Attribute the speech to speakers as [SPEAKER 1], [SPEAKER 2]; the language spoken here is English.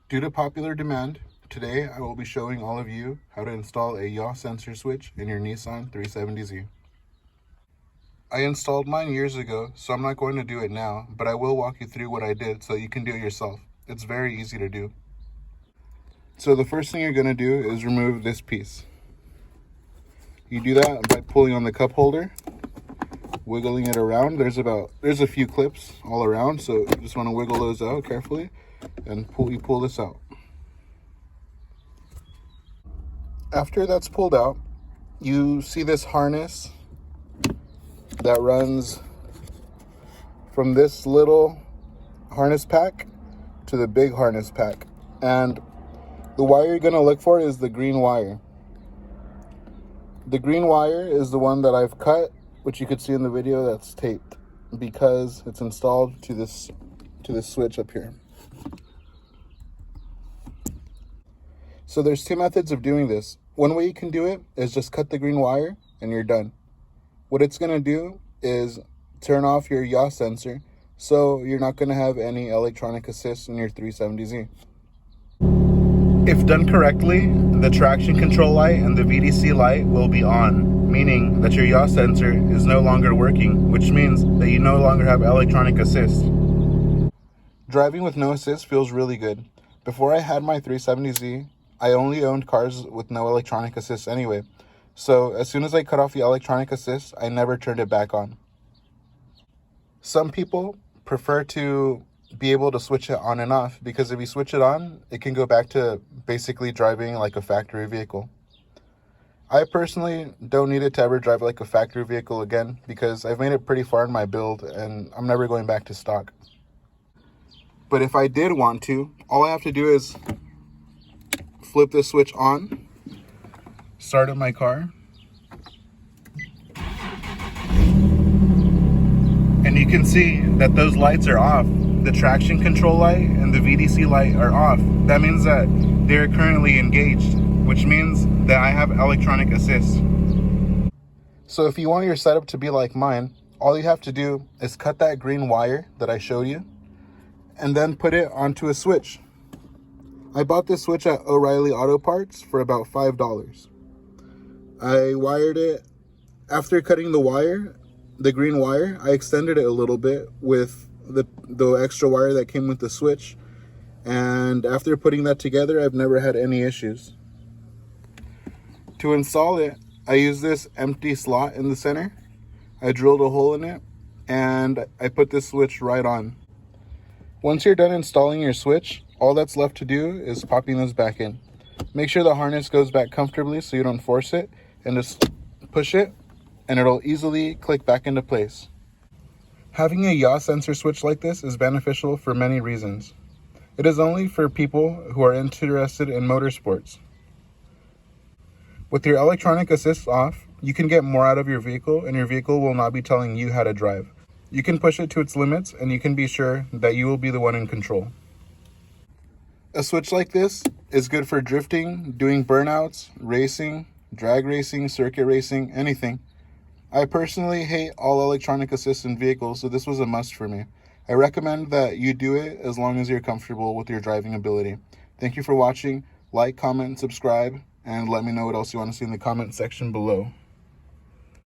[SPEAKER 1] Due to popular demand, today I will be showing all of you how to install a yaw sensor switch in your Nissan 370Z. I installed mine years ago, so I'm not going to do it now, but I will walk you through what I did so you can do it yourself. It's very easy to do. So the first thing you're going to do is remove this piece. You do that by pulling on the cup holder, wiggling it around. There's a few clips all around, so you just want to wiggle those out carefully and you pull this out. After that's pulled out, you see this harness that runs from this little harness pack to the big harness pack, and the wire you're going to look for is the green wire. The green wire is the one that I've cut, which you could see in the video, that's taped because it's installed to this switch up here. So there's two methods of doing this. One way you can do it is just cut the green wire and you're done. What it's going to do is turn off your yaw sensor, so you're not going to have any electronic assist in your 370Z. If done correctly, the traction control light and the VDC light will be on, meaning that your yaw sensor is no longer working, which means that you no longer have electronic assist. Driving with no assist feels really good. Before I had my 370Z, I only owned cars with no electronic assist anyway. So as soon as I cut off the electronic assist, I never turned it back on. Some people prefer to be able to switch it on and off, because if you switch it on, it can go back to basically driving like a factory vehicle. I personally don't need it to ever drive like a factory vehicle again, because I've made it pretty far in my build and I'm never going back to stock. But if I did want to, all I have to do is flip this switch on, start up my car, and you can see that those lights are off. The traction control light and the VDC light are off. That means that they're currently engaged, which means that I have electronic assist. So if you want your setup to be like mine, all you have to do is cut that green wire that I showed you and then put it onto a switch. I bought this switch at O'Reilly Auto Parts for about $5. I wired it. After cutting the green wire, I extended it a little bit with the extra wire that came with the switch, and after putting that together, I've never had any issues. To install it, I used this empty slot in the center. I drilled a hole in it and I put this switch right on. Once you're done installing your switch, all that's left to do is popping this back in. Make sure the harness goes back comfortably so you don't force it, and just push it and it'll easily click back into place. Having a yaw sensor switch like this is beneficial for many reasons. It is only for people who are interested in motorsports. With your electronic assist off, you can get more out of your vehicle, and your vehicle will not be telling you how to drive. You can push it to its limits, and you can be sure that you will be the one in control. A switch like this is good for drifting, doing burnouts, racing, drag racing, circuit racing, anything. I personally hate all electronic assist in vehicles, so this was a must for me. I recommend that you do it as long as you're comfortable with your driving ability. Thank you for watching. Like, comment, subscribe, and let me know what else you want to see in the comment section below.